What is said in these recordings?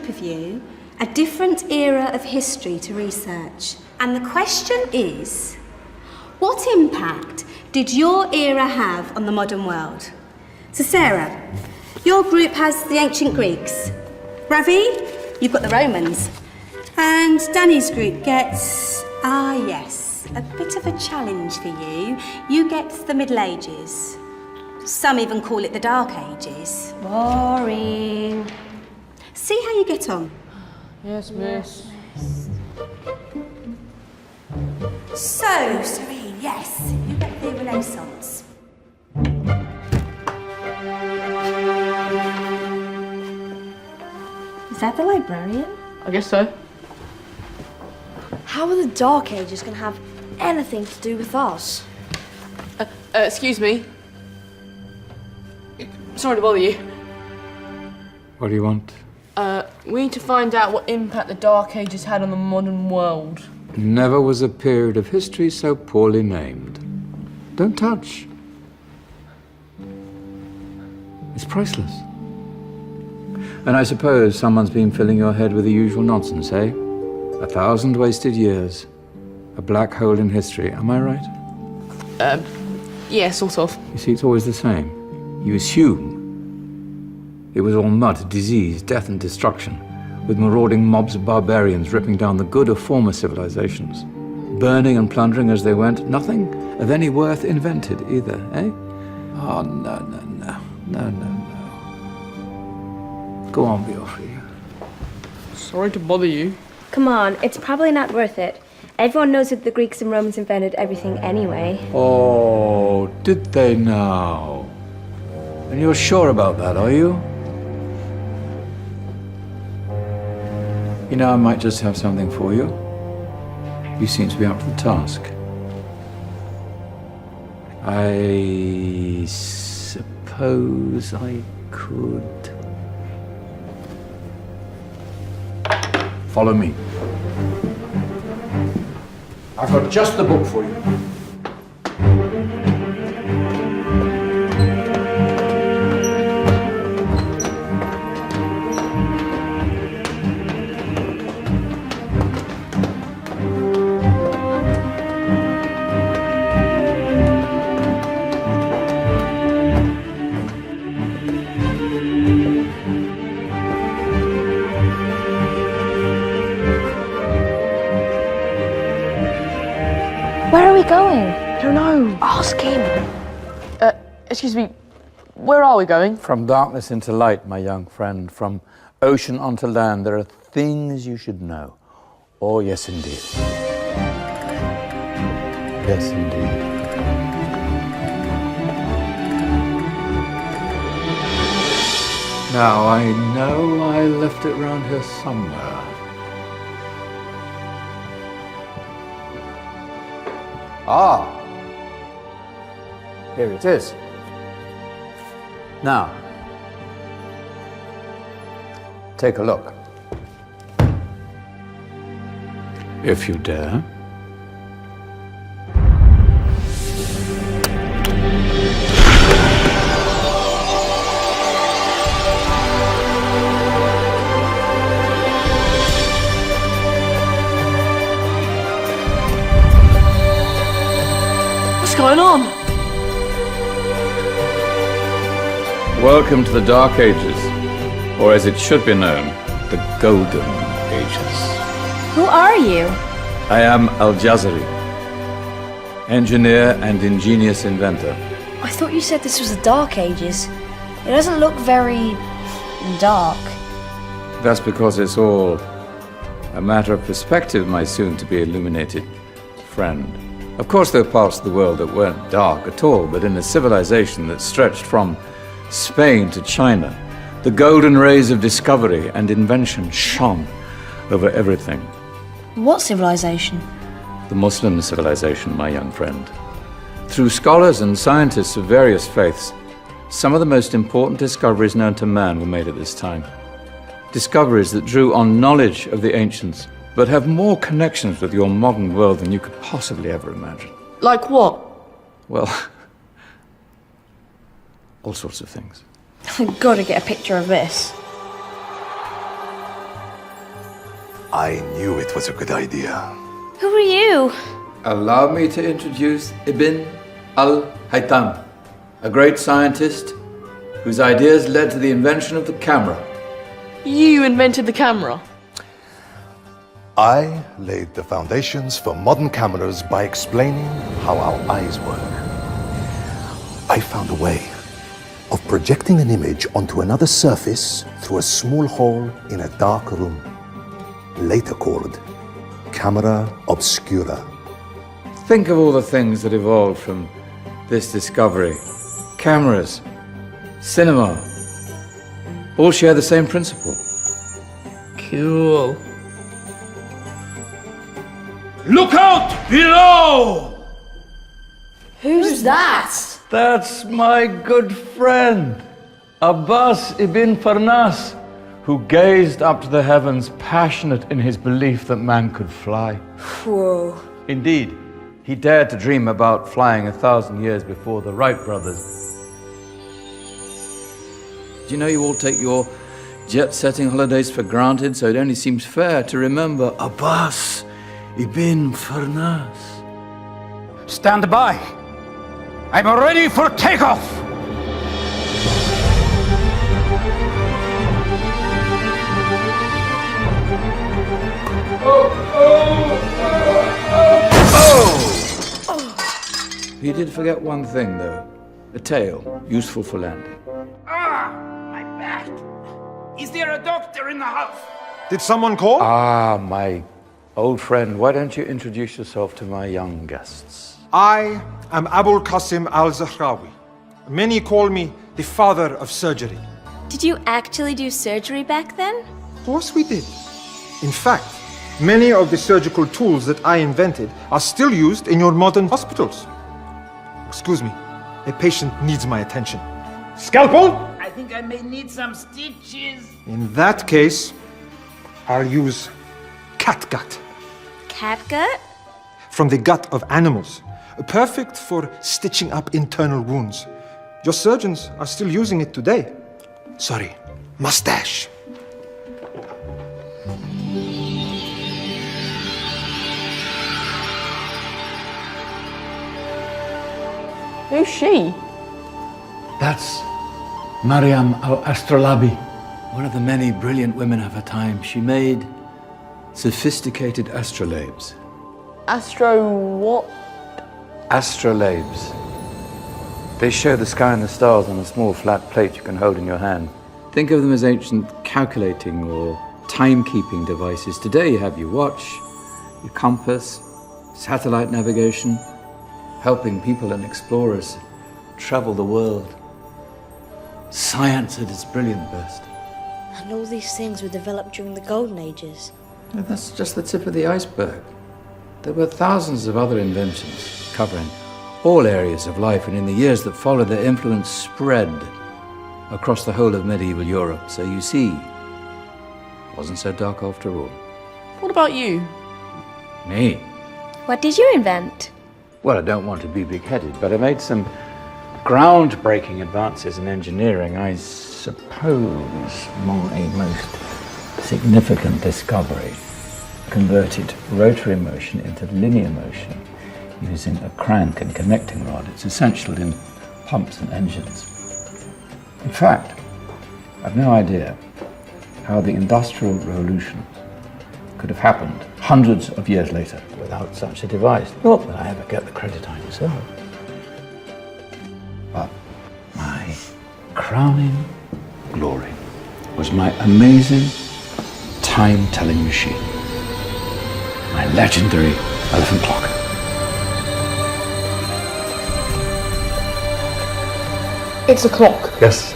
group of you a different era of history to research. And the question is, what impact did your era have on the modern world? So Sarah, your group has the ancient Greeks. Ravi, you've got the Romans. And Danny's group gets, yes, a bit of a challenge for you. You get the Middle Ages. Some even call it the Dark Ages. Boring. See how you get on. Yes, miss. So, Serene, yes, you get the Renaissance. Is that the librarian? I guess so. How are the Dark Ages going to have anything to do with us? Excuse me. Sorry to bother you. What do you want? We need to find out what impact the Dark Ages had on the modern world. Never was a period of history so poorly named. Don't touch. It's priceless. And I suppose someone's been filling your head with the usual nonsense, eh? 1,000 wasted years. A black hole in history, am I right? Yeah, sort of. You see, it's always the same. You assume it was all mud, disease, death and destruction, with marauding mobs of barbarians ripping down the good of former civilizations, burning and plundering as they went, nothing of any worth invented either, eh? Oh, no. Go on, Beofrey. Sorry to bother you. Come on, it's probably not worth it. Everyone knows that the Greeks and Romans invented everything anyway. Oh, did they now? And you're sure about that, are you? You know, I might just have something for you. You seem to be up to the task. I suppose I could... Follow me. I've got just the book for you. Where are we going? Don't know. Ask him. Excuse me. Where are we going? From darkness into light, my young friend. From ocean onto land, there are things you should know. Oh, yes, indeed. Yes, indeed. Now, I know I left it round here somewhere. Ah, here it is. Now, take a look. If you dare. What's going on? Welcome to the Dark Ages, or as it should be known, the Golden Ages. Who are you? I am Al-Jazari, engineer and ingenious inventor. I thought you said this was the Dark Ages. It doesn't look very dark. That's because it's all a matter of perspective, my soon-to-be illuminated friend. Of course, there are parts of the world that weren't dark at all, but in a civilization that stretched from Spain to China, the golden rays of discovery and invention shone over everything. What civilization? The Muslim civilization, my young friend. Through scholars and scientists of various faiths, some of the most important discoveries known to man were made at this time. Discoveries that drew on knowledge of the ancients, but have more connections with your modern world than you could possibly ever imagine. Like what? Well, all sorts of things. I've got to get a picture of this. I knew it was a good idea. Who are you? Allow me to introduce Ibn al-Haytham, a great scientist whose ideas led to the invention of the camera. You invented the camera. I laid the foundations for modern cameras by explaining how our eyes work. I found a way of projecting an image onto another surface through a small hole in a dark room, later called camera obscura. Think of all the things that evolved from this discovery. Cameras, cinema, all share the same principle. Cool. Look out below! Who's that? That's my good friend, Abbas ibn Farnas, who gazed up to the heavens, passionate in his belief that man could fly. Whoa. Indeed, he dared to dream about flying 1,000 years before the Wright brothers. Do you know you all take your jet-setting holidays for granted, so it only seems fair to remember Abbas ibn Farnas. Stand by. I'm ready for takeoff. You did forget one thing, though. A tail, useful for landing. My back. Is there a doctor in the house? Did someone call? Ah, my old friend, why don't you introduce yourself to my young guests? I am Abul Qasim al-Zahrawi. Many call me the father of surgery. Did you actually do surgery back then? Of course we did. In fact, many of the surgical tools that I invented are still used in your modern hospitals. Excuse me, a patient needs my attention. Scalpel? I think I may need some stitches. In that case, I'll use catgut Catgut? from the gut of animals. Perfect for stitching up internal wounds. Your surgeons are still using it today. Sorry, mustache. Who's she? That's Maryam al-Astrolabi, one of the many brilliant women of her time. She made sophisticated astrolabes. Astro what? Astrolabes. They show the sky and the stars on a small flat plate you can hold in your hand. Think of them as ancient calculating or timekeeping devices. Today you have your watch, your compass, satellite navigation, helping people and explorers travel the world. Science at its brilliant best. And all these things were developed during the Golden Ages. And that's just the tip of the iceberg. There were thousands of other inventions covering all areas of life, and in the years that followed, their influence spread across the whole of medieval Europe. So you see, it wasn't so dark after all. What about you? Me? What did you invent? Well, I don't want to be big-headed, but I made some groundbreaking advances in engineering. I suppose my most significant discovery converted rotary motion into linear motion using a crank and connecting rod. It's essential in pumps and engines. In fact, I've no idea how the Industrial Revolution could have happened hundreds of years later without such a device. Not that I ever get the credit I deserve. But my crowning glory was my amazing time-telling machine. My legendary elephant clock. It's a clock. Yes.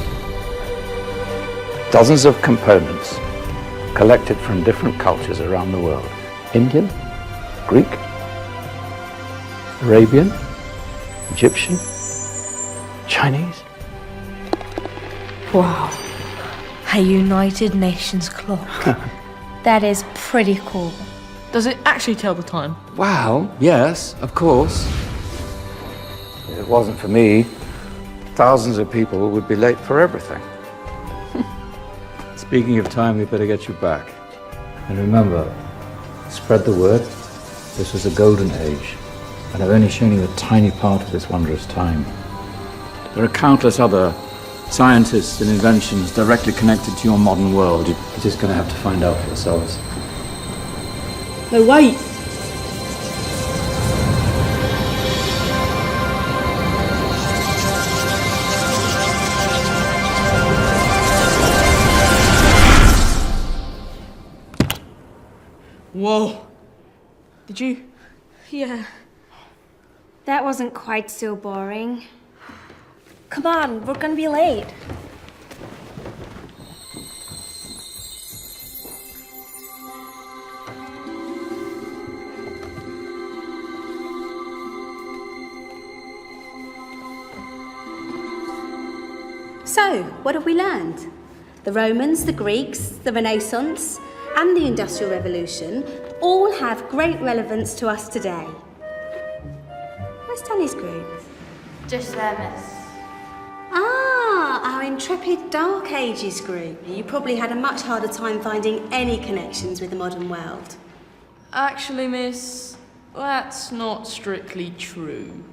Dozens of components collected from different cultures around the world. Indian, Greek, Arabian, Egyptian, Chinese. Wow. A United Nations clock. That is pretty cool. Does it actually tell the time? Wow, yes, of course. If it wasn't for me, thousands of people would be late for everything. Speaking of time, we better get you back. And remember, Spread the word. This was a golden age, and I've only shown you a tiny part of this wondrous time. There are countless other scientists and inventions directly connected to your modern world. You're just going to have to find out for yourselves. No, wait! Whoa. Did you? Yeah. That wasn't quite so boring. Come on, we're gonna be late. So, what have we learned? The Romans, the Greeks, the Renaissance, and the Industrial Revolution all have great relevance to us today. Where's Danny's group? Just there, miss. Ah, our intrepid Dark Ages group. You probably had a much harder time finding any connections with the modern world. Actually, miss, that's not strictly true.